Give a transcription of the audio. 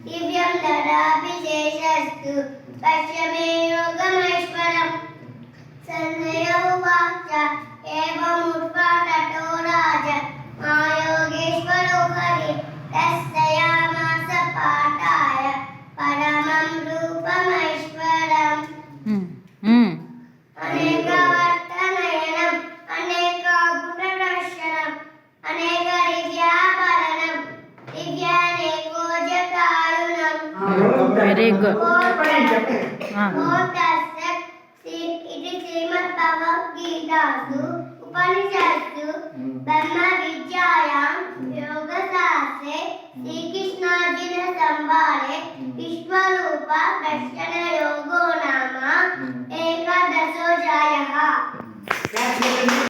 दिव्यं ददाभिशेषस्तु पश्यमे योगमैश्वरम् संजयोवाच एवमुक्त्वा ततो राजा महायोगेश्वरो हरिः दर्शयामास पाठाय परमं रूपमैश्वरम् अनेकवर्तनयनम् अनेकभूतदर्शनम् अनेकदिव्याभरणम् दिव्यानेकोजकारुणम्. Very good. ఇది శ్రీమద్ భగవద్గీతాసు ఉపనిషత్తు బ్రహ్మ విద్యాయాం యోగశాస్త్రే శ్రీకృష్ణార్జున సంవాదే విశ్వరూప దర్శన యోగో నామ